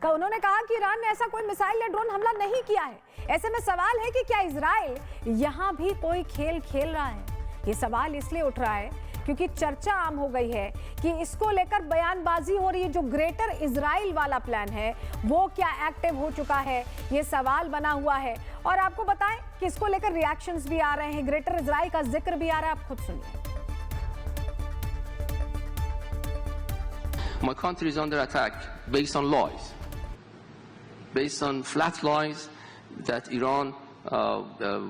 उन्होंने कहा कि ईरान ने ऐसा कोई मिसाइल या ड्रोन हमला नहीं किया है। ऐसे में सवाल है कि क्या इजराइल यहां भी कोई खेल खेल रहा है? ये सवाल इसलिए उठ रहा है क्योंकि चर्चा आम हो गई है कि इसको लेकर बयानबाजी हो रही है। जो ग्रेटर इजराइल वाला प्लान है वो क्या एक्टिव हो चुका है, ये सवाल बना हुआ है। और आपको बताएं कि इसको लेकर रिएक्शंस भी आ रहे हैं, ग्रेटर इजराइल का जिक्र भी आ रहा है, आप खुद सुनिए। My country is under attack based on lies, based on flat lies that Iran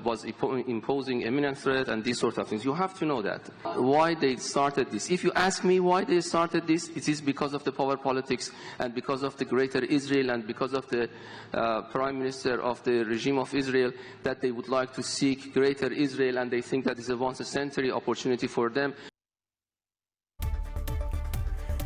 was imposing imminent threat and these sort of things. You have to know that. Why they started this. If you ask me why they started this, it is because of the power politics and because of the greater Israel and because of the Prime Minister of the regime of Israel, that they would like to seek greater Israel and they think that is a once a century opportunity for them.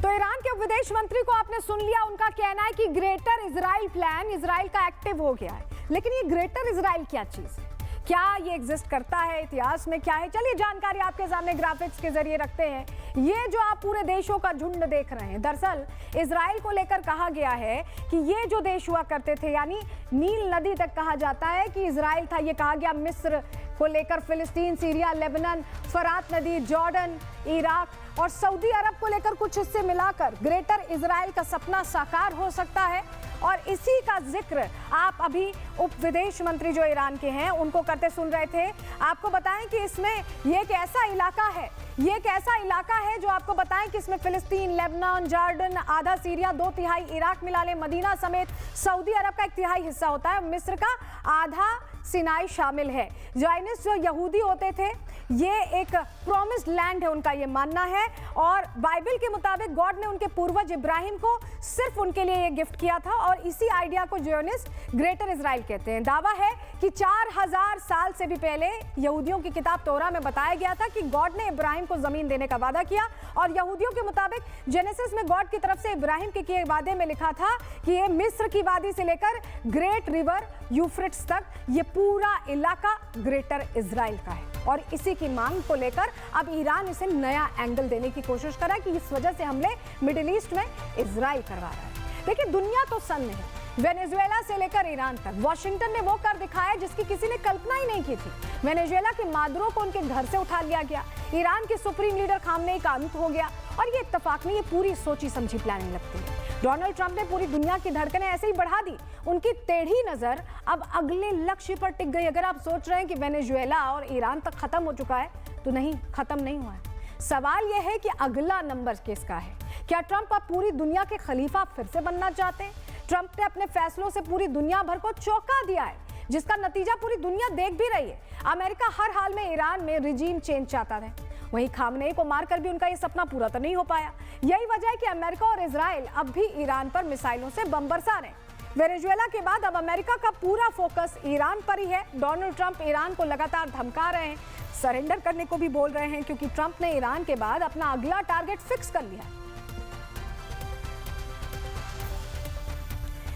तो Iran के विदेश मंत्री को आपने सुन लिया, उनका कहना है कि ग्रेटर इजराइल प्लान इजराइल का एक्टिव हो गया है। लेकिन ये ग्रेटर इजराइल क्या चीज है, क्या ये एग्जिस्ट करता है, इतिहास में क्या है? चलिए जानकारी आपके सामने ग्राफिक्स के जरिए रखते हैं। ये जो आप पूरे देशों का झुंड देख रहे हैं, दरअसल इजराइल को लेकर कहा गया है कि ये जो देश हुआ करते थे, यानी नील नदी तक कहा जाता है कि इजराइल था। ये कहा गया मिस्र को लेकर, फिलिस्तीन, सीरिया, लेबनान, फरात नदी, जॉर्डन, इराक और सऊदी अरब को लेकर कुछ हिस्से मिलाकर ग्रेटर इजराइल का सपना साकार हो सकता है। और इसी का जिक्र आप अभी उप विदेश मंत्री जो ईरान के हैं उनको करते सुन रहे थे। आपको बताएं कि इसमें ये एक ऐसा इलाका है, ये एक ऐसा इलाका है जो आपको बताएं कि इसमें फिलिस्तीन, लेबनान, जॉर्डन, आधा सीरिया, 2/3 इराक मिला ले, मदीना समेत सऊदी अरब का 1/3 हिस्सा होता है, मिस्र का आधा सिनाई शामिल है। ज़ायनिस्ट जो यहूदी होते थे, ये एक प्रॉमिस्ड लैंड है, उनका ये मानना है। और बाइबल के मुताबिक गॉड ने उनके पूर्वज इब्राहिम को सिर्फ उनके लिए ये गिफ्ट किया था और इसी आइडिया को ज़ायनिस्ट ग्रेटर इजराइल कहते हैं। दावा है कि 4000 साल से भी पहले यहूदियों की किताब तोरा में बताया गया था कि गॉड ने इब्राहिम को जमीन देने का वादा किया। और यहूदियों के मुताबिक जेनेसिस में गॉड की तरफ से इब्राहिम के किए वादे में लिखा था कि ये मिस्र की वादी से लेकर ग्रेट रिवर यूफ्रेट्स तक ये पूरा इलाका ग्रेटर इजराइल का है। और इसी की मांग को लेकर अब ईरान इसे नया एंगल देने की कोशिश कर रहा है कि इस वजह से हमले मिडिल ईस्ट में इजराइल करवा रहा है। देखिए, दुनिया तो सन्न है, वेनेजुएला से लेकर ईरान तक वाशिंगटन ने वो कर दिखाया जिसकी किसी ने कल्पना ही नहीं की थी। वेनेजुएला के मादुरो को उनके घर से उठा लिया गया, ईरान के सुप्रीम लीडर खामनेई का अंत हो गया। और ये इत्तेफाक नहीं, ये पूरी सोची समझी प्लानिंग लगती है। डोनाल्ड ट्रंप ने पूरी दुनिया की धड़कनें ऐसे ही बढ़ा दी, उनकी टेढ़ी नजर अब अगले लक्ष्य पर टिक गई। अगर आप सोच रहे हैं कि वेनेजुएला और ईरान तक खत्म हो चुका है, तो नहीं, खत्म नहीं हुआ है। सवाल यह है कि अगला नंबर किसका है? क्या ट्रंप अब पूरी दुनिया के खलीफा फिर से बनना चाहते हैं? ट्रंप ने अपने फैसलों से पूरी दुनिया भर को चौंका दिया है, जिसका नतीजा पूरी दुनिया देख भी रही है। अमेरिका हर हाल में ईरान में रिजीम चेंज चाहता है, वहीं खामनेई को मारकर भी उनका ये सपना पूरा तो नहीं हो पाया। यही वजह है कि अमेरिका और इजराइल अब भी ईरान पर मिसाइलों से बम बरसा रहे हैं। वेनेजुएला के बाद अब अमेरिका का पूरा फोकस ईरान पर ही है। डोनाल्ड ट्रंप ईरान को लगातार धमका रहे हैं, सरेंडर करने को भी बोल रहे हैं, क्योंकि ट्रंप ने ईरान के बाद अपना अगला टारगेट फिक्स कर लिया है।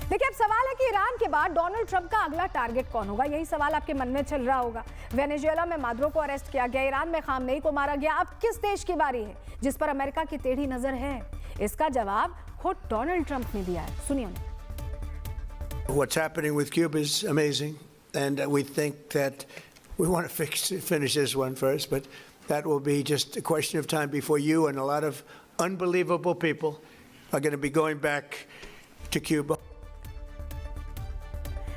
देखिए, अब सवाल है कि ईरान के बाद डोनाल्ड ट्रंप का अगला टारगेट कौन होगा? यही सवाल आपके मन में चल रहा होगा। वेनेजुएला में मादुरो को अरेस्ट किया गया, ईरान में खामनेई को मारा गया। अब किस देश की बारी है जिस पर अमेरिका की टेढ़ी नजर है? इसका जवाब खुद डोनाल्ड ट्रंप ने दिया है, सुनिए। What's happening with Cuba is amazing, and we think that we want to finish this one first, but that will be just a question of time before you and a lot of unbelievable people are going to be going back to Cuba.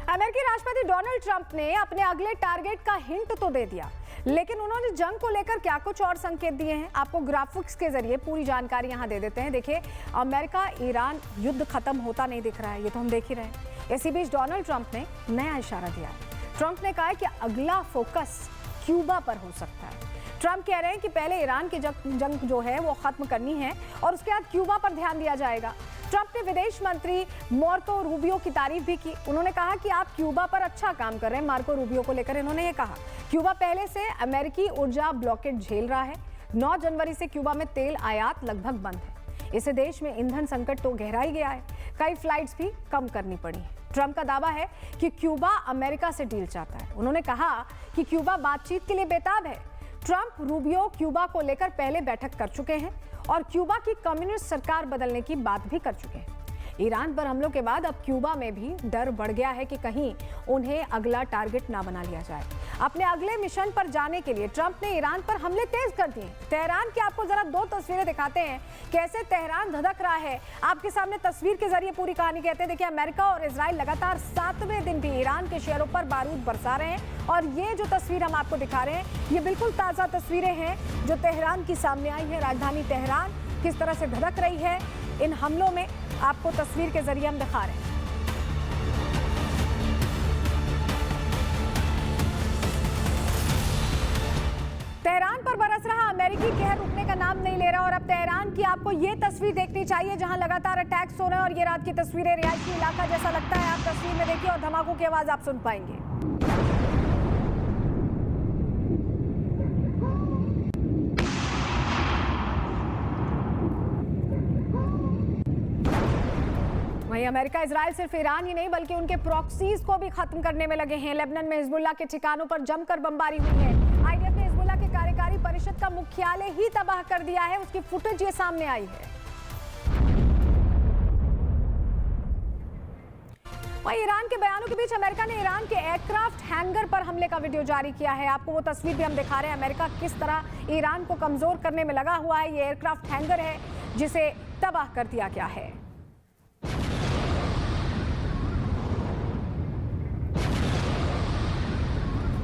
अमेरिकी राष्ट्रपति Donald Trump ने अपने अगले target का hint तो दे दिया, लेकिन उन्होंने जंग को लेकर क्या कुछ और संकेत दिए हैं, आपको ग्राफिक्स के जरिए पूरी जानकारी यहां दे देते हैं। देखिए, अमेरिका ईरान युद्ध खत्म होता नहीं दिख रहा है, ये तो हम देख ही रहे हैं। इसी बीच डोनाल्ड ट्रंप ने नया इशारा दिया। ट्रंप ने कहा है कि अगला फोकस क्यूबा पर हो सकता है। ट्रंप कह रहे हैं कि पहले ईरान की जंग जो है वो खत्म करनी है और उसके बाद क्यूबा पर ध्यान दिया जाएगा। ट्रंप ने विदेश मंत्री मार्को रूबियो की तारीफ भी की। उन्होंने कहा कि आप क्यूबा पर अच्छा काम कर रहे हैं। मार्को रूबियो को लेकर इन्होंने ये कहा, क्यूबा पहले से अमेरिकी ऊर्जा ब्लॉकेट झेल रहा है। 9 जनवरी से क्यूबा में तेल आयात लगभग बंद है। इससे देश में ईंधन संकट तो गहरा ही गया है, कई फ्लाइट्स भी कम करनी पड़ी है। ट्रंप का दावा है कि क्यूबा अमेरिका से डील चाहता है। उन्होंने कहा कि क्यूबा बातचीत के लिए बेताब है। ट्रंप रूबियो क्यूबा को लेकर पहले बैठक कर चुके हैं और क्यूबा की कम्युनिस्ट सरकार बदलने की बात भी कर चुके हैं। ईरान पर हमलों के बाद अब क्यूबा में भी डर बढ़ गया है कि कहीं उन्हें अगला टारगेट ना बना लिया जाए। अपने अगले मिशन पर जाने के लिए ट्रंप ने ईरान पर हमले तेज कर दिए। तेहरान की आपको जरा दो तस्वीरें दिखाते हैं कैसे तेहरान धधक रहा है। आपके सामने तस्वीर के जरिए पूरी कहानी कहते हैं। देखिए, अमेरिका और इजराइल लगातार 7वें दिन भी ईरान के शहरों पर बारूद बरसा रहे हैं और ये जो तस्वीर हम आपको दिखा रहे हैं ये बिल्कुल ताज़ा तस्वीरें हैं जो तेहरान की सामने आई है। राजधानी तेहरान किस तरह से धधक रही है इन हमलों में, आपको तस्वीर के जरिए हम दिखा रहे हैं। तेहरान पर बरस रहा अमेरिकी कहर रुकने का नाम नहीं ले रहा और अब तेहरान की आपको ये तस्वीर देखनी चाहिए जहां लगातार अटैक्स हो रहे हैं और ये रात की तस्वीरें रिहायशी इलाका जैसा लगता है। आप तस्वीर में देखिए और धमाकों की आवाज आप सुन पाएंगे। वहीं अमेरिका इजराइल सिर्फ ईरान ही नहीं बल्कि उनके प्रॉक्सीज को भी खत्म करने में लगे हैं। लेबनान में हिजबुल्लाह के ठिकानों पर जमकर बमबारी हुई है। आईडीएफ ने हिजबुल्लाह के कार्यकारी परिषद का मुख्यालय ही तबाह कर दिया है, उसकी फुटेज ये सामने आई है। वहीं ईरान के बयानों के बीच अमेरिका ने ईरान के एयरक्राफ्ट हैंगर पर हमले का वीडियो जारी किया है। आपको वो तस्वीर भी हम दिखा रहे हैं। अमेरिका किस तरह ईरान को कमजोर करने में लगा हुआ है। ये एयरक्राफ्ट हैंगर है जिसे तबाह कर दिया गया है।